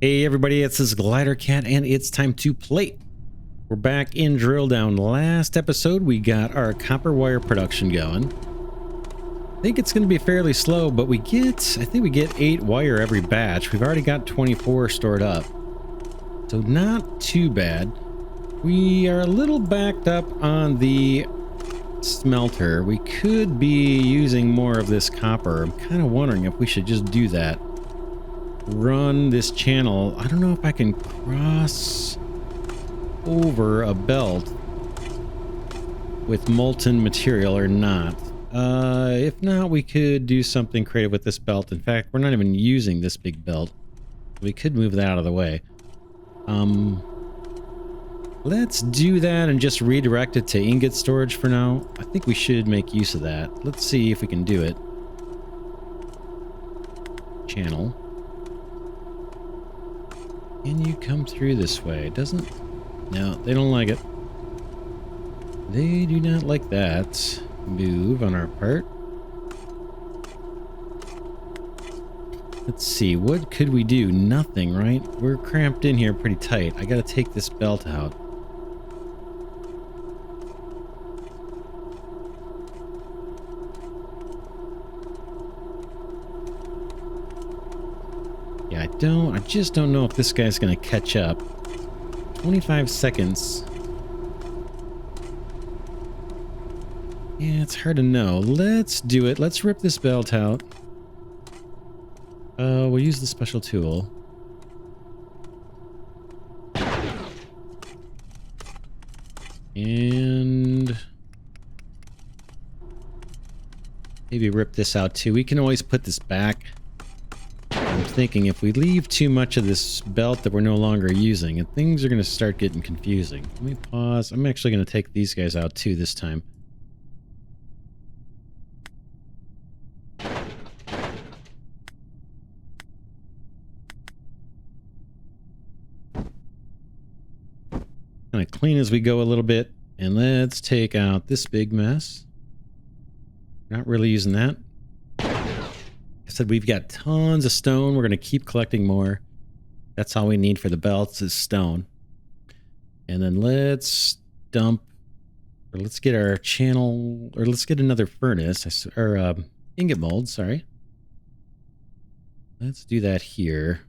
Hey everybody, it's this Glidercat and it's time to plate. We're back in drill down. Last episode we got our copper wire production going. I think it's going to be fairly slow, but I think we get 8 wire every batch. We've already got 24 stored up, so not too bad. We are a little backed up on the smelter. We could be using more of this copper. I'm kind of wondering if we should just do that. Run this channel. I don't know if I can cross over a belt with molten material or not. If not, we could do something creative with this belt. In fact, we're not even using this big belt. We could move that out of the way. Let's do that and just redirect it to ingot storage for now. I think we should make use of that. Let's see if we can do it. Channel. Can you come through this way? It doesn't... No, they don't like it. They do not like that move on our part. Let's see, what could we do? Nothing, right? We're cramped in here pretty tight. I gotta take this belt out. Yeah, I just don't know if this guy's gonna catch up. 25 seconds. Yeah, it's hard to know. Let's do it. Let's rip this belt out. We'll use the special tool. And maybe rip this out too. We can always put this back. I'm thinking if we leave too much of this belt that we're no longer using, and things are going to start getting confusing. Let me pause. I'm actually going to take these guys out too this time. Kind of clean as we go a little bit, and let's take out this big mess. Not really using that. I said we've got tons of stone. We're going to keep collecting more. That's all we need for the belts is stone. And then let's dump, or let's get our channel, or let's get another furnace, or ingot mold, sorry. Let's do that here.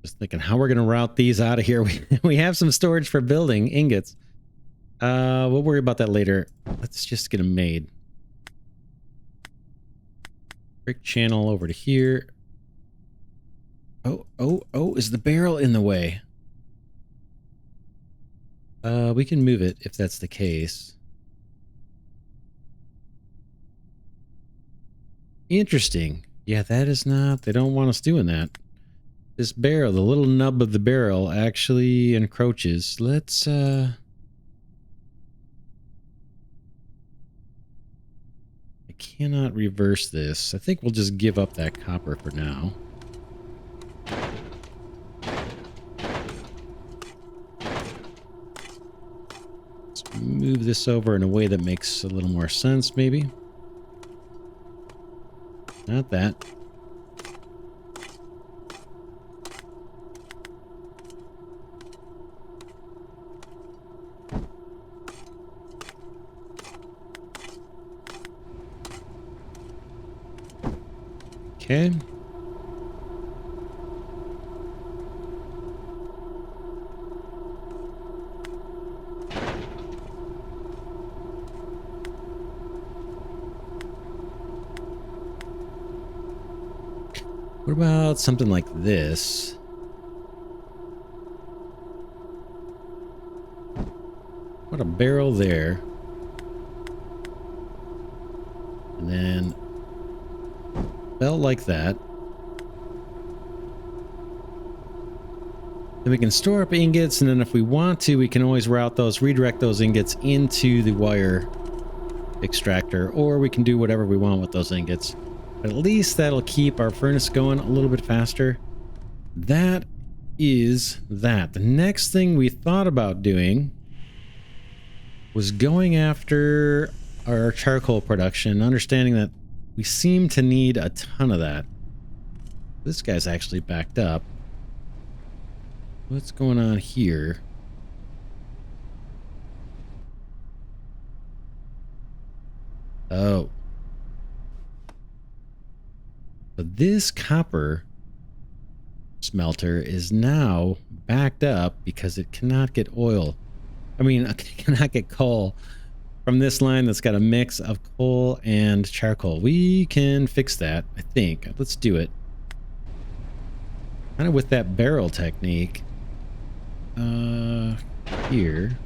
Just thinking how we're going to route these out of here. We have some storage for building ingots. We'll worry about that later. Let's just get them made. Brick channel over to here. Oh, is the barrel in the way? We can move it if that's the case. Interesting. Yeah, that is not... They don't want us doing that. This barrel, the little nub of the barrel actually encroaches. Let's, I cannot reverse this. I think we'll just give up that copper for now. Let's move this over in a way that makes a little more sense, maybe. Not that. Okay. What about something like this? What a barrel there. And then belt like that. Then we can store up ingots, and then if we want to, we can always redirect those ingots into the wire extractor, or we can do whatever we want with those ingots. But at least that'll keep our furnace going a little bit faster. That is that. The next thing we thought about doing was going after our charcoal production, understanding that we seem to need a ton of that. This guy's actually backed up. What's going on here? Oh. But this copper smelter is now backed up because it cannot get oil. I mean, it cannot get coal from this line that's got a mix of coal and charcoal. We can fix that, I think. Let's do it. Kind of with that barrel technique. Here.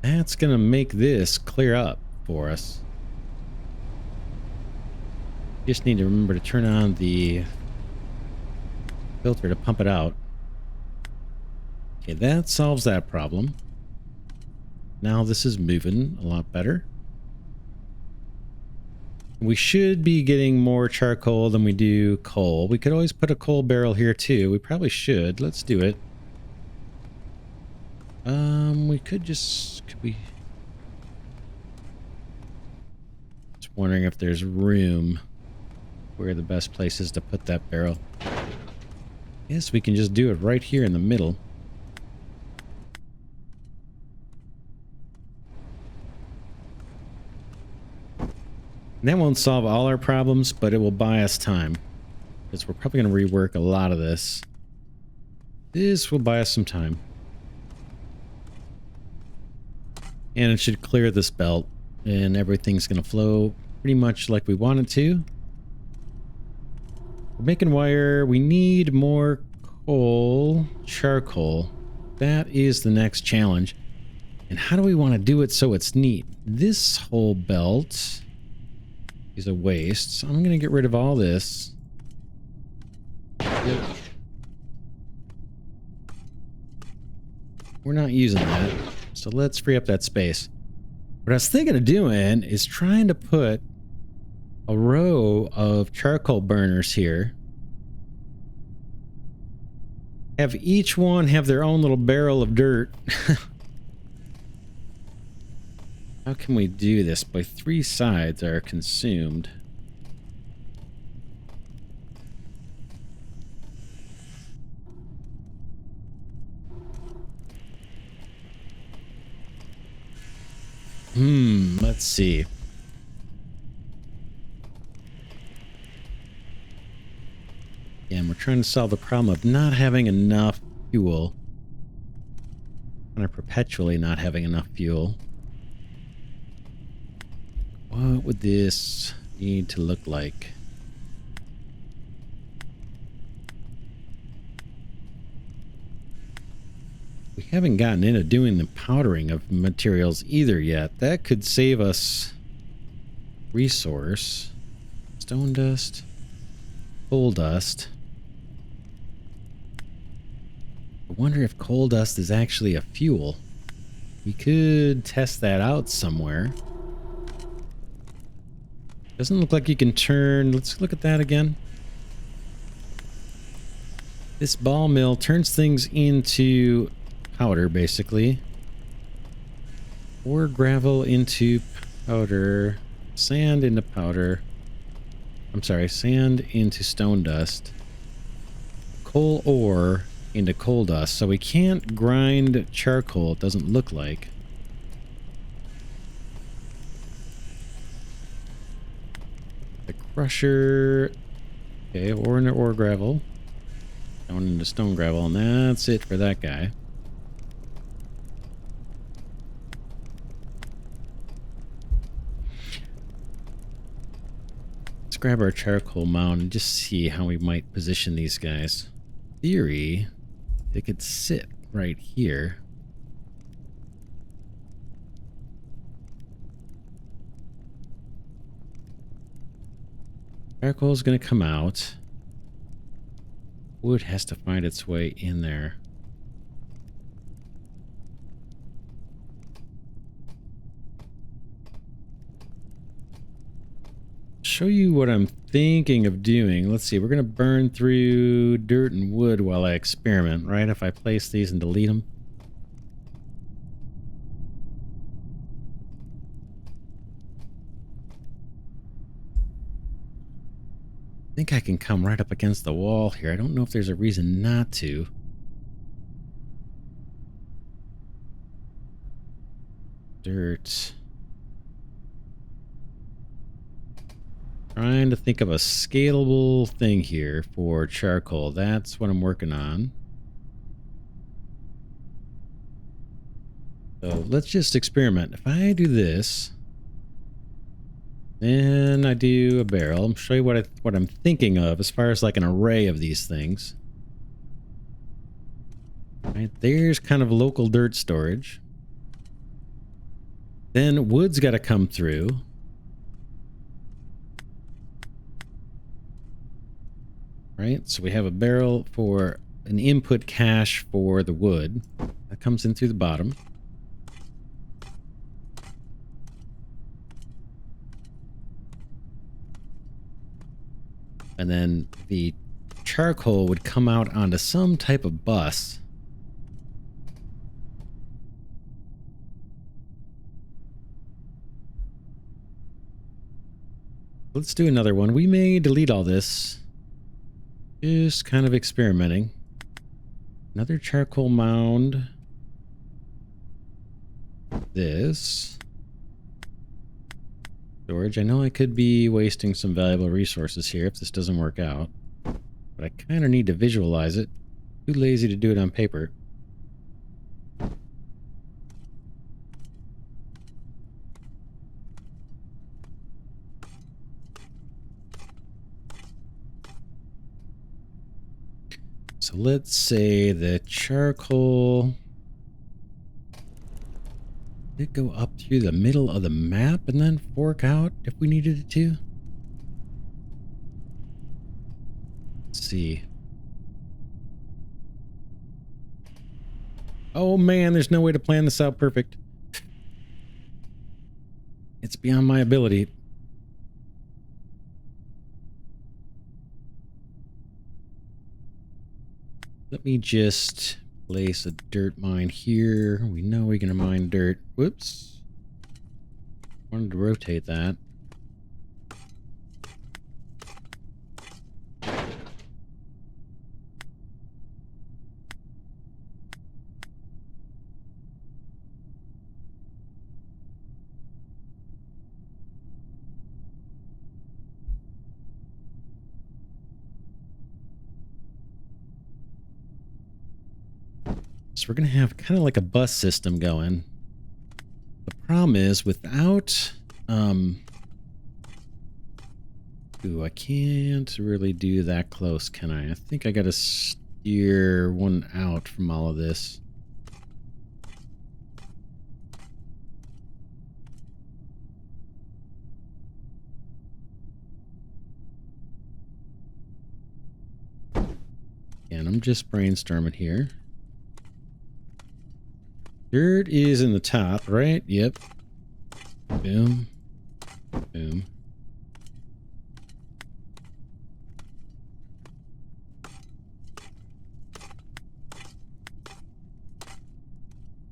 That's gonna make this clear up for us. Just need to remember to turn on the filter to pump it out. Okay, that solves that problem. Now this is moving a lot better. We should be getting more charcoal than we do coal. We could always put a coal barrel here too. We probably should. Let's do it. We could just... Could we... Just wondering if there's room where the best place is to put that barrel. Yes, we can just do it right here in the middle. And that won't solve all our problems, but it will buy us time. Because we're probably going to rework a lot of this. This will buy us some time. And it should clear this belt. And everything's going to flow pretty much like we want it to. We're making wire. We need more coal, charcoal. That is the next challenge. And how do we want to do it so it's neat? This whole belt is a waste. So I'm going to get rid of all this. Yep. We're not using that. So let's free up that space. What I was thinking of doing is trying to put a row of charcoal burners here. Have each one have their own little barrel of dirt. How can we do this? By 3 sides are consumed. Let's see. And we're trying to solve the problem of not having enough fuel. Kind of perpetually not having enough fuel. What would this need to look like? We haven't gotten into doing the powdering of materials either yet. That could save us resource. Stone dust, coal dust. I wonder if coal dust is actually a fuel. We could test that out somewhere. Doesn't look like you can turn... Let's look at that again. This ball mill turns things into powder, basically. Or gravel into powder. Sand into powder. I'm sorry, sand into stone dust. Coal ore into coal dust. So we can't grind charcoal, it doesn't look like. The crusher. Okay, ore into ore gravel. Stone into stone gravel, and that's it for that guy. Let's grab our charcoal mound and just see how we might position these guys. In theory, they could sit right here. Charcoal is going to come out. Wood has to find its way in there. show you what I'm thinking of doing. Let's see. We're going to burn through dirt and wood while I experiment, right? If I place these and delete them. I think I can come right up against the wall here. I don't know if there's a reason not to. Dirt. Trying to think of a scalable thing here for charcoal. That's what I'm working on. So let's just experiment. If I do this, then I do a barrel. I'll show you what I'm thinking of as far as like an array of these things. Right, there's kind of local dirt storage. Then wood's got to come through. Right, so we have a barrel for an input cache for the wood. That comes in through the bottom. And then the charcoal would come out onto some type of bus. Let's do another one. We may delete all this. Just kind of experimenting. Another charcoal mound. This. Storage. I know I could be wasting some valuable resources here if this doesn't work out. But I kind of need to visualize it. Too lazy to do it on paper. So let's say the charcoal did go up through the middle of the map and then fork out if we needed it to. Let's see. Oh man, there's no way to plan this out perfect. It's beyond my ability. Let me just place a dirt mine here. We know we're going to mine dirt. Whoops. Wanted to rotate that. So we're going to have kind of like a bus system going. The problem is without, ooh, I can't really do that close, can I? I think I got to steer one out from all of this. And I'm just brainstorming here. Dirt is in the top, right? Yep. Boom. Boom.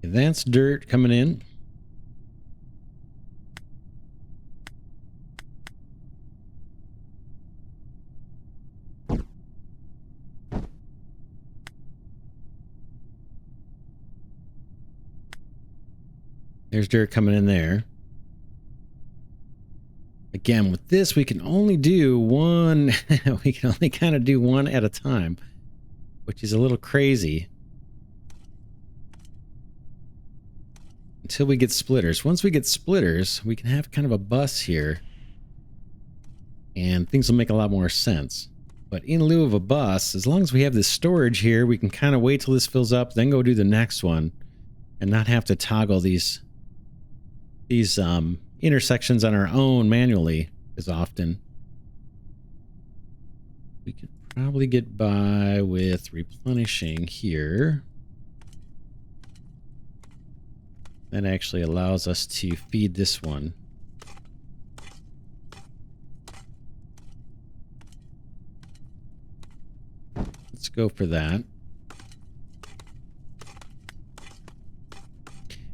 Okay, that's dirt coming in. There's dirt coming in there. Again, with this, we can only do one. We can only kind of do one at a time, which is a little crazy. Until we get splitters. Once we get splitters, we can have kind of a bus here. And things will make a lot more sense. But in lieu of a bus, as long as we have this storage here, we can kind of wait till this fills up, then go do the next one. And not have to toggle these intersections on our own manually as often. We could probably get by with replenishing here. That actually allows us to feed this one. Let's go for that.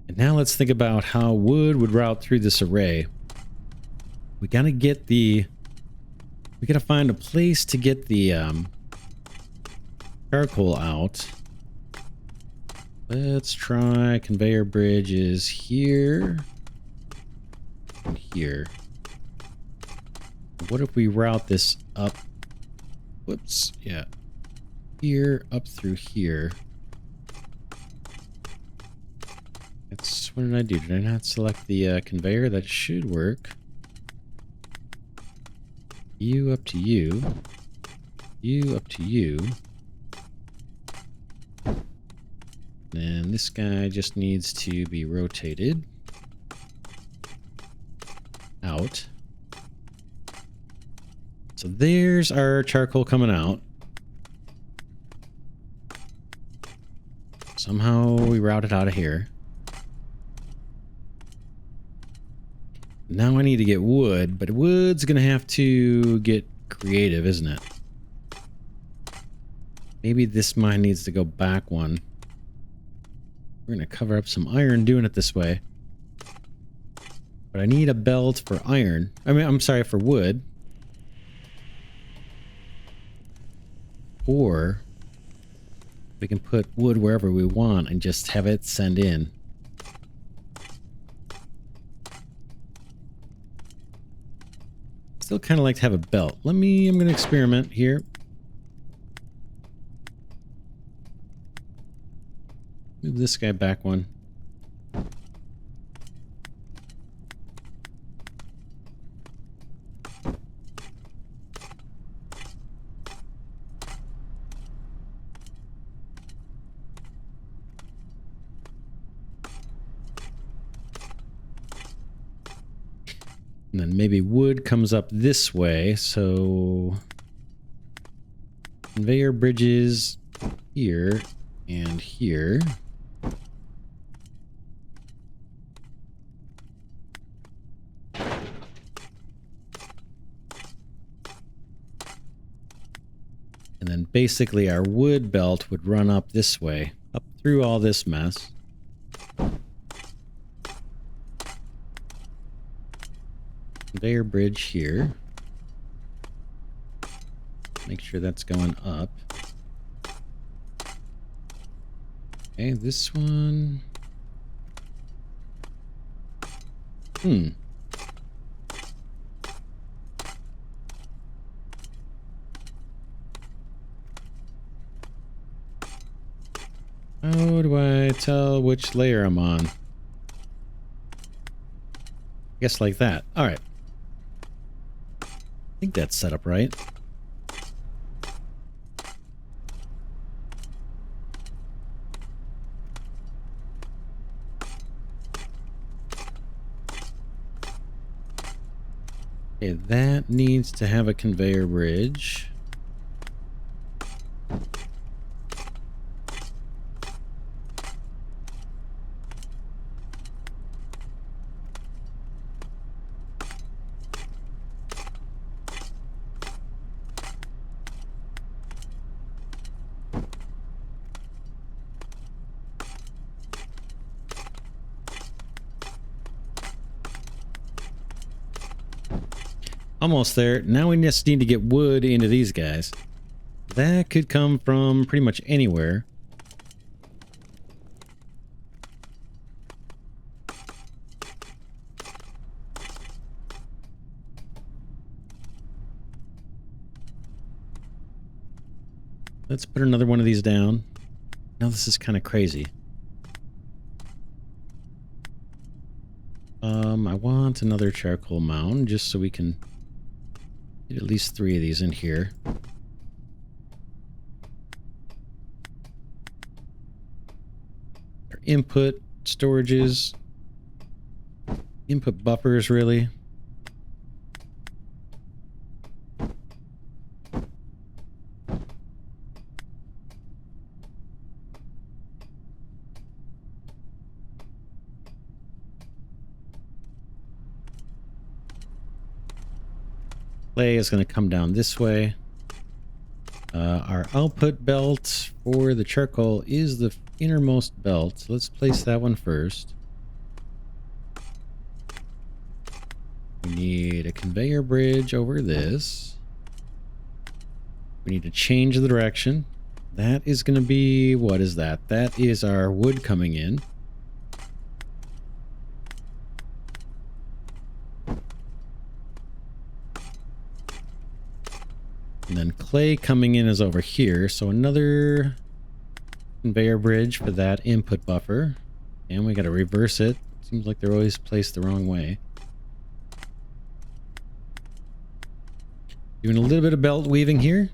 And now let's think about how wood would route through this array. We gotta get the... We gotta find a place to get the charcoal out. Let's try conveyor bridges here and here. What if we route this up? Whoops, yeah. Here, up through here. That's, what did I do? Did I not select the conveyor? That should work. You up to you. You up to you. And this guy just needs to be rotated out. So there's our charcoal coming out. Somehow we route it out of here. Now I need to get wood, but wood's gonna have to get creative, isn't it? Maybe this mine needs to go back one. We're gonna cover up some iron doing it this way. But I need a belt for iron. I mean, I'm sorry, for wood. Or we can put wood wherever we want and just have it send in. Still kind of like to have a belt. I'm going to experiment here. Move this guy back one. And then maybe wood comes up this way, so conveyor bridges here and here. And then basically our wood belt would run up this way, up through all this mess. Conveyor bridge here. Make sure that's going up. Okay, this one. How do I tell which layer I'm on? I guess like that. All right. I think that's set up right. Okay, that needs to have a conveyor bridge. Almost there. Now we just need to get wood into these guys. That could come from pretty much anywhere. Let's put another one of these down. Now this is kind of crazy. I want another charcoal mound just so we can get at least 3 of these in here. Our input storages, input buffers, really. Clay is going to come down this way. Our output belt for the charcoal is the innermost belt. So let's place that one first. We need a conveyor bridge over this. We need to change the direction. That is going to be, what is that? That is our wood coming in. And then clay coming in is over here. So another conveyor bridge for that input buffer. And we got to reverse it. Seems like they're always placed the wrong way. Doing a little bit of belt weaving here.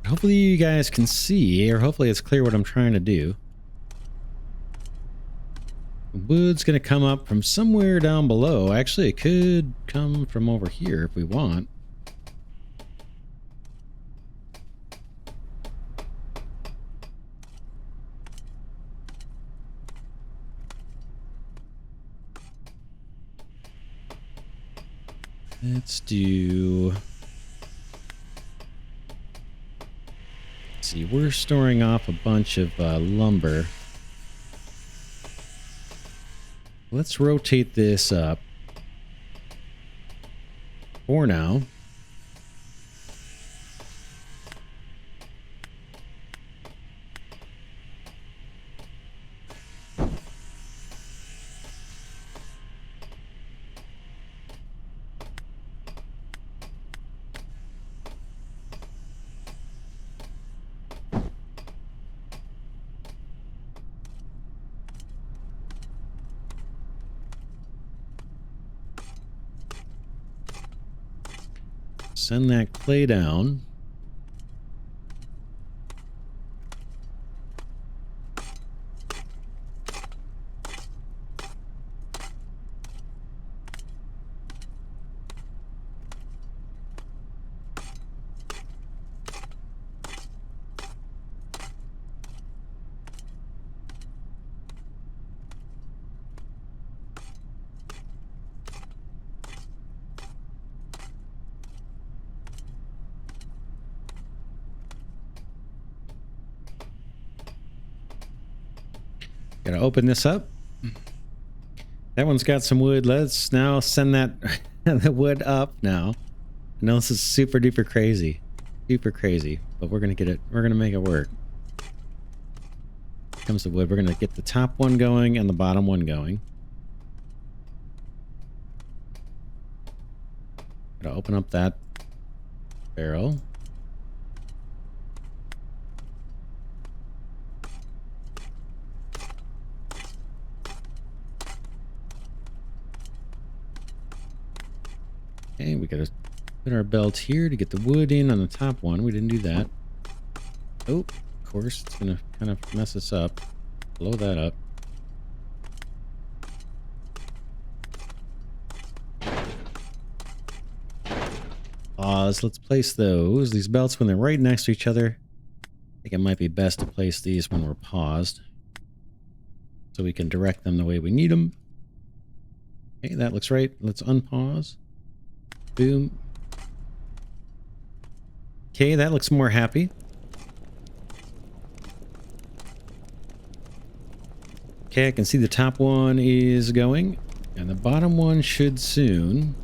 Hopefully you guys can see, or hopefully it's clear what I'm trying to do. The wood's going to come up from somewhere down below. Actually, it could come from over here if we want. Let's do... Let's see, we're storing off a bunch of lumber. Let's rotate this up for now. Send that clay down. Gotta open this up. That one's got some wood. Let's now send that the wood up now. I know this is super duper crazy. Super crazy. But we're gonna get it. We're gonna make it work. Here comes the wood. We're gonna get the top one going and the bottom one going. Gotta open up that barrel. Okay, we gotta put our belt here to get the wood in on the top one. We didn't do that. Oh, of course, it's gonna kind of mess us up. Blow that up. Pause. Let's place those. These belts, when they're right next to each other, I think it might be best to place these when we're paused, so we can direct them the way we need them. Okay, that looks right. Let's unpause. Boom. Okay, that looks more happy. Okay, I can see the top one is going, and the bottom one should soon.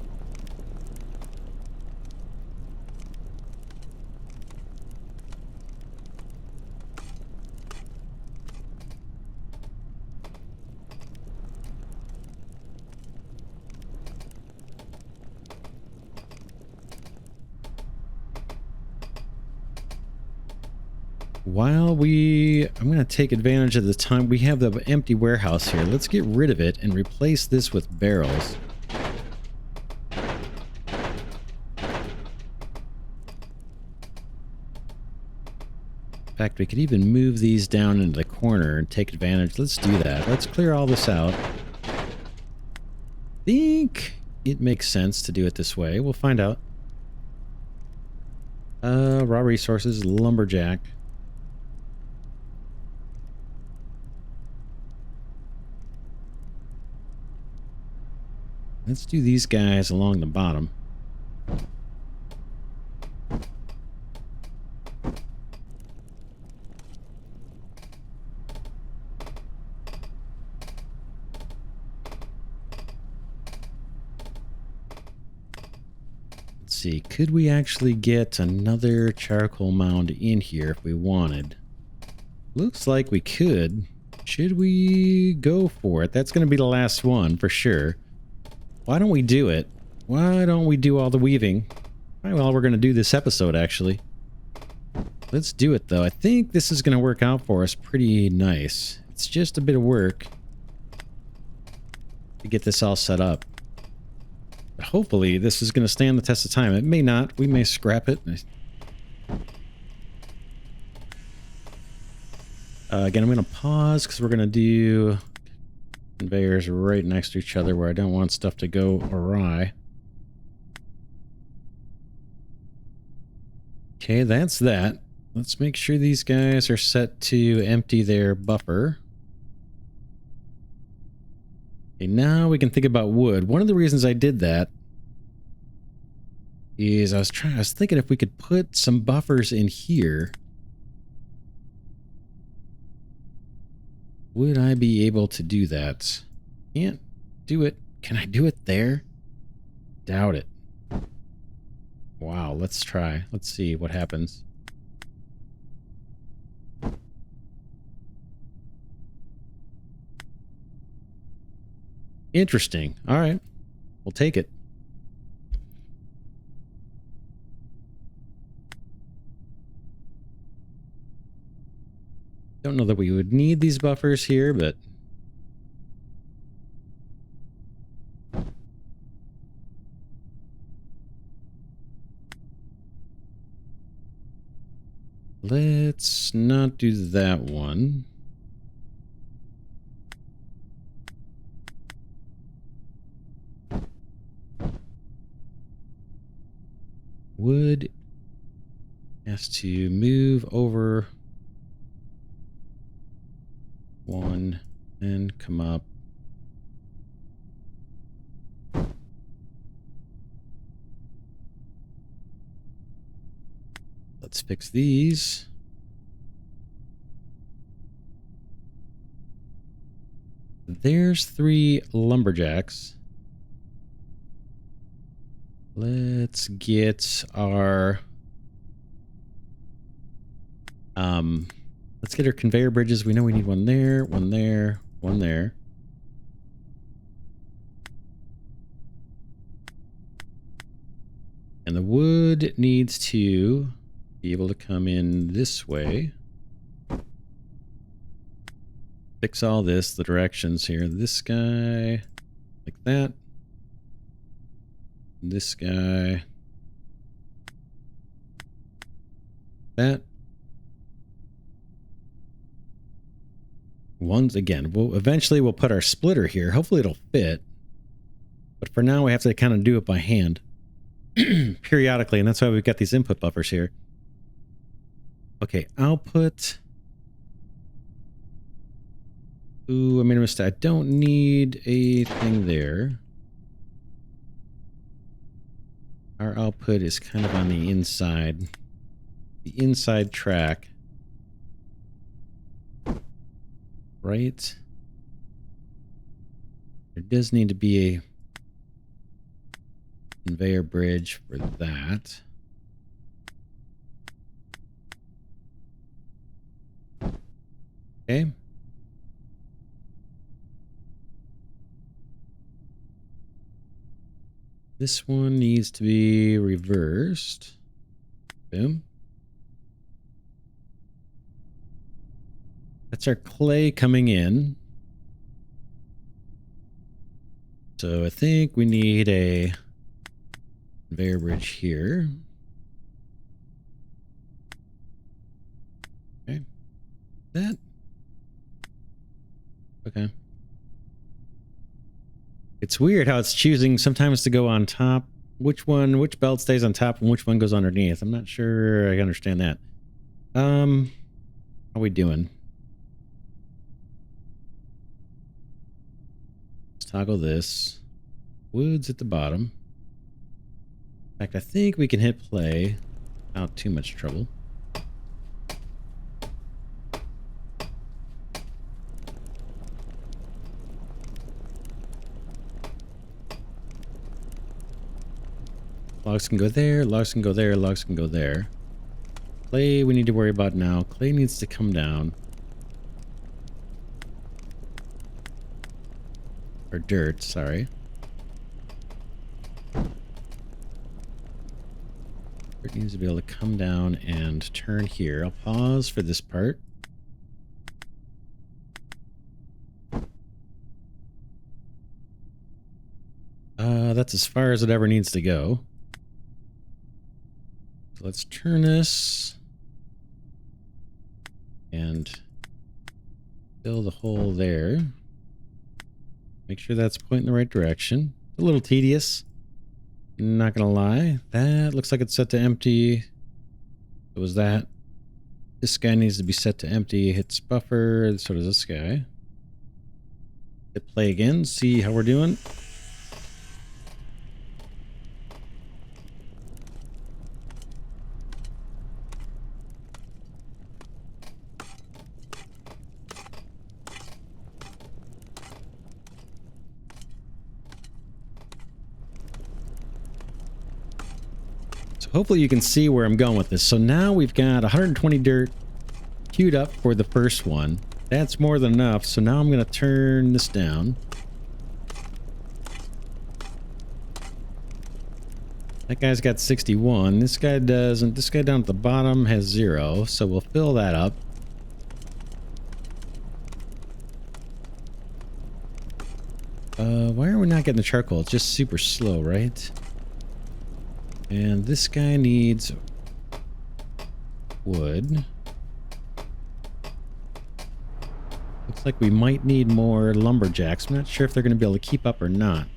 While I'm going to take advantage of the time we have the empty warehouse here. Let's get rid of it and replace this with barrels. In fact, we could even move these down into the corner and take advantage. Let's do that. Let's clear all this out. I think it makes sense to do it this way. We'll find out. Raw resources, lumberjack. Let's do these guys along the bottom. Let's see, could we actually get another charcoal mound in here if we wanted? Looks like we could. Should we go for it? That's going to be the last one for sure. Why don't we do it? Why don't we do all the weaving? Well, we're going to do this episode, actually. Let's do it, though. I think this is going to work out for us pretty nice. It's just a bit of work to get this all set up. But hopefully, this is going to stand the test of time. It may not. We may scrap it. Again, I'm going to pause because we're going to do conveyors right next to each other where I don't want stuff to go awry. Okay, that's that. Let's make sure these guys are set to empty their buffer. Okay, now we can think about wood. One of the reasons I did that is I was thinking if we could put some buffers in here. Would I be able to do that? Can't do it. Can I do it there? Doubt it. Wow, let's try. Let's see what happens. Interesting. All right. We'll take it. Don't know that we would need these buffers here, but let's not do that one. Wood has to move over one and come up. Let's fix these. There's 3 lumberjacks. Let's get our let's get our conveyor bridges. We know we need one there, one there, one there. And the wood needs to be able to come in this way. Fix all this, the directions here. This guy, like that. This guy. That. Once again, eventually we'll put our splitter here. Hopefully it'll fit. But for now we have to kind of do it by hand. Periodically, and that's why we've got these input buffers here. Okay, output. Ooh, I made a mistake. I don't need a thing there. Our output is kind of on the inside. The inside track. Right? There does need to be a conveyor bridge for that. Okay. This one needs to be reversed. Boom. That's our clay coming in. So I think we need a conveyor bridge here. Okay. That. Okay. It's weird how it's choosing sometimes to go on top. Which belt stays on top and which one goes underneath. I'm not sure I understand that. How are we doing? Let's toggle this. Wood's at the bottom. In fact, I think we can hit play without too much trouble. Logs can go there, logs can go there, logs can go there. Clay we need to worry about now. Clay needs to come down. Or dirt, sorry. Dirt needs to be able to come down and turn here. I'll pause for this part. That's as far as it ever needs to go. So let's turn this and fill the hole there. Make sure that's pointing in the right direction. A little tedious, not gonna lie. That looks like it's set to empty. What was that? This guy needs to be set to empty. Hits buffer, so does this guy. Hit play again, see how we're doing. Hopefully you can see where I'm going with this. So now we've got 120 dirt queued up for the first one. That's more than enough. So now I'm going to turn this down. That guy's got 61. This guy doesn't. This guy down at the bottom has 0. So we'll fill that up. Why are we not getting the charcoal? It's just super slow, right? And this guy needs wood. Looks like we might need more lumberjacks. I'm not sure if they're going to be able to keep up or not.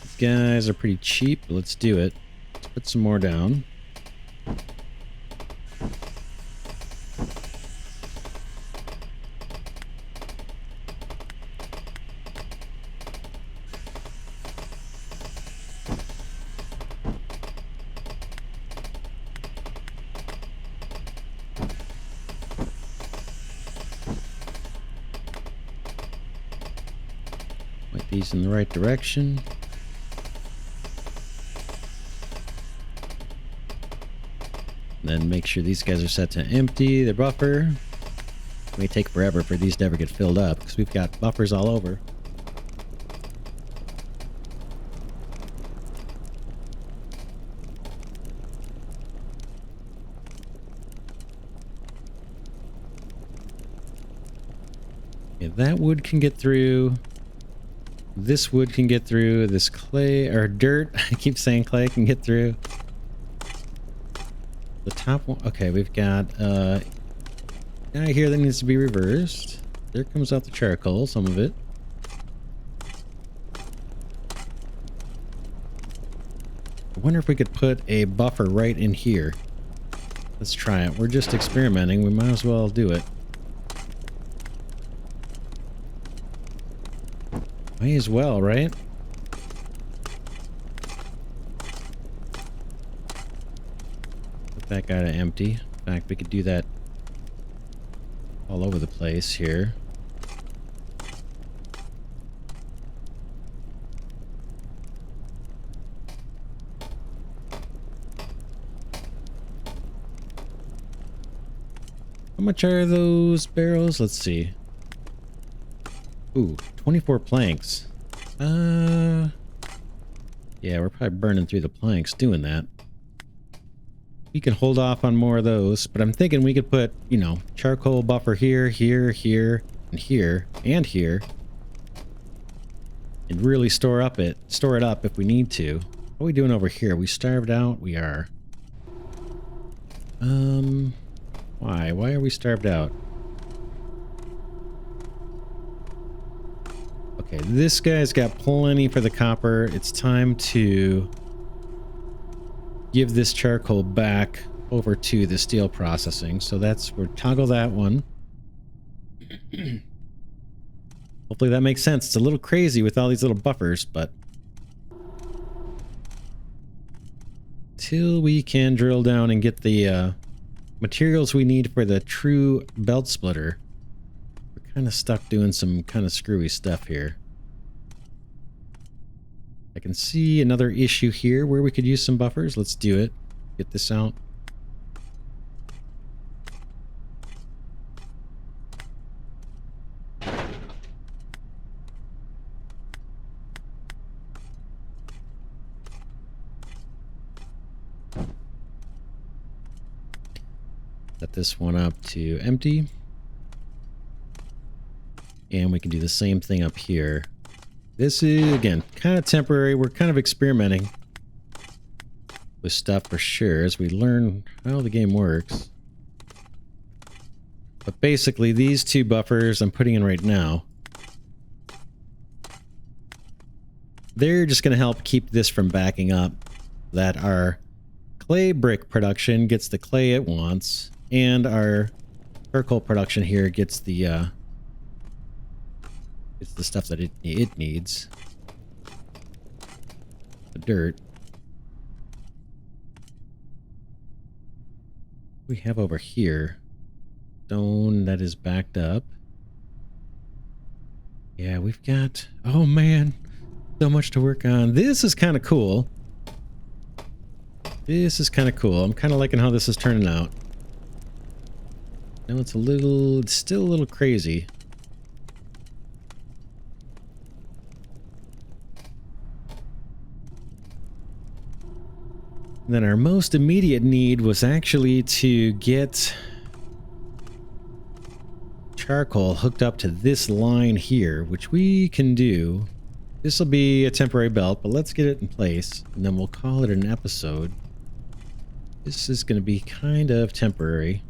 These guys are pretty cheap. Let's do it. Put some more down. Point these in the right direction. Then make sure these guys are set to empty their buffer. It may take forever for these to ever get filled up because we've got buffers all over. Okay, that wood can get through. This wood can get through. This clay or dirt, I keep saying clay, can get through. The top one, okay, we've got guy here that needs to be reversed. There comes out the charcoal, some of it. I wonder if we could put a buffer right in here. Let's try it. We're just experimenting. We might as well do it. May as well, right? That guy to empty. In fact, we could do that all over the place here. How much are those barrels? Let's see. Ooh, 24 planks. Yeah, we're probably burning through the planks doing that. We can hold off on more of those, but I'm thinking we could put, you know, charcoal buffer here, here, here, and here, and here. And really store it up if we need to. What are we doing over here? We starved out? We are. Why? Why are we starved out? Okay, this guy's got plenty for the copper. It's time to give this charcoal back over to the steel processing. So we'll toggle that one. Hopefully that makes sense. It's a little crazy with all these little buffers, but till we can drill down and get the materials we need for the true belt splitter. We're kind of stuck doing some kind of screwy stuff here. I can see another issue here where we could use some buffers. Let's do it. Get this out. Set this one up to empty. And we can do the same thing up here. This is, again, kind of temporary. We're kind of experimenting with stuff for sure as we learn how the game works. But basically, these two buffers I'm putting in right now, they're just going to help keep this from backing up, that our clay brick production gets the clay it wants, and our charcoal production here gets the it's the stuff that it needs. The dirt. We have over here stone that is backed up. Yeah, we've got, oh man, so much to work on. This is kind of cool. This is kind of cool. I'm kind of liking how this is turning out. Now it's still a little crazy. And then our most immediate need was actually to get charcoal hooked up to this line here, which we can do. This will be a temporary belt, but let's get it in place, and then we'll call it an episode. This is going to be kind of temporary.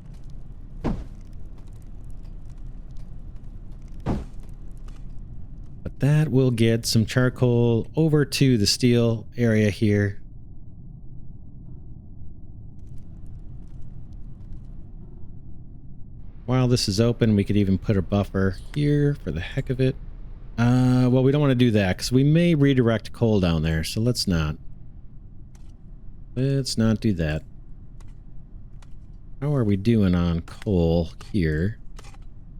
But that will get some charcoal over to the steel area here. While this is open, we could even put a buffer here for the heck of it. Well, we don't want to do that because we may redirect coal down there, so let's not. Let's not do that. How are we doing on coal here?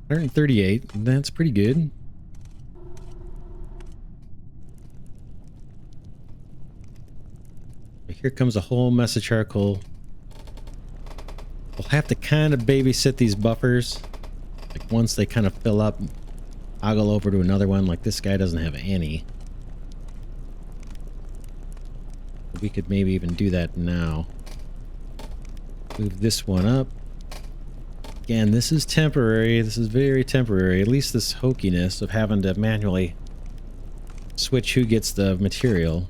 138, that's pretty good. Here comes a whole mess of charcoal. We'll have to kind of babysit these buffers. Like once they kind of fill up, toggle over to another one. Like this guy doesn't have any. We could maybe even do that now. Move this one up. Again, this is temporary. This is very temporary. At least this hokiness of having to manually switch who gets the material.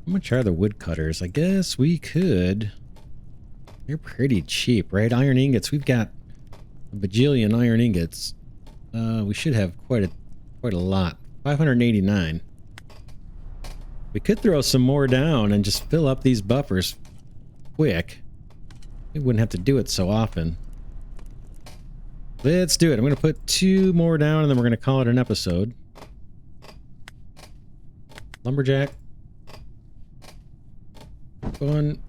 How much are the woodcutters? I guess we could. They're pretty cheap, right? Iron ingots. We've got a bajillion iron ingots. We should have quite a lot. 589. We could throw some more down and just fill up these buffers quick. We wouldn't have to do it so often. Let's do it. I'm going to put 2 more down and then we're going to call it an episode. Lumberjack. 1,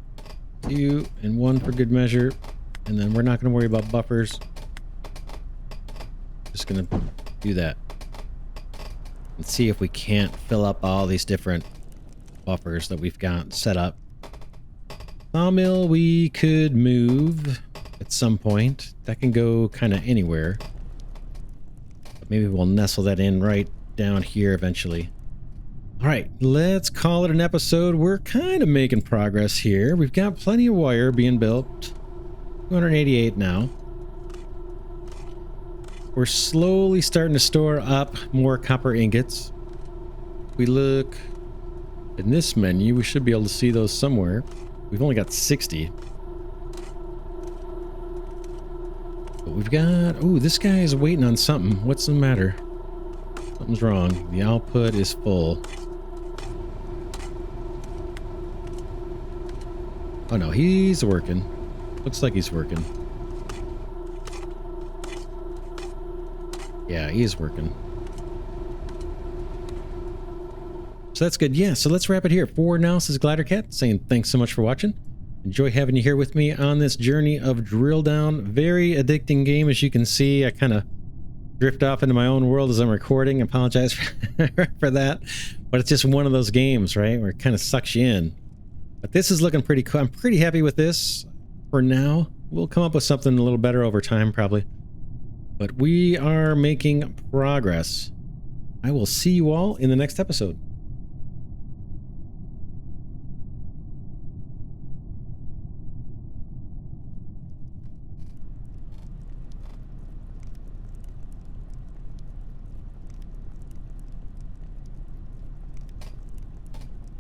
2, and 1 for good measure. And then we're not going to worry about buffers. Just going to do that. And see if we can't fill up all these different buffers that we've got set up. Sawmill we could move at some point. That can go kind of anywhere. But maybe we'll nestle that in right down here eventually. All right, let's call it an episode. We're kind of making progress here. We've got plenty of wire being built. 288 now. We're slowly starting to store up more copper ingots. If we look in this menu, we should be able to see those somewhere. We've only got 60. But we've got... Oh, this guy is waiting on something. What's the matter? Something's wrong. The output is full. Oh no, he's working. Looks like he's working. Yeah, he's working. So that's good. Yeah, so let's wrap it here. For now, this is Glidercat saying thanks so much for watching. Enjoy having you here with me on this journey of drill down. Very addicting game, as you can see. I kind of drift off into my own world as I'm recording. I apologize for that. But it's just one of those games, right? Where it kind of sucks you in. But this is looking pretty cool. I'm pretty happy with this for now. We'll come up with something a little better over time, probably. But we are making progress. I will see you all in the next episode.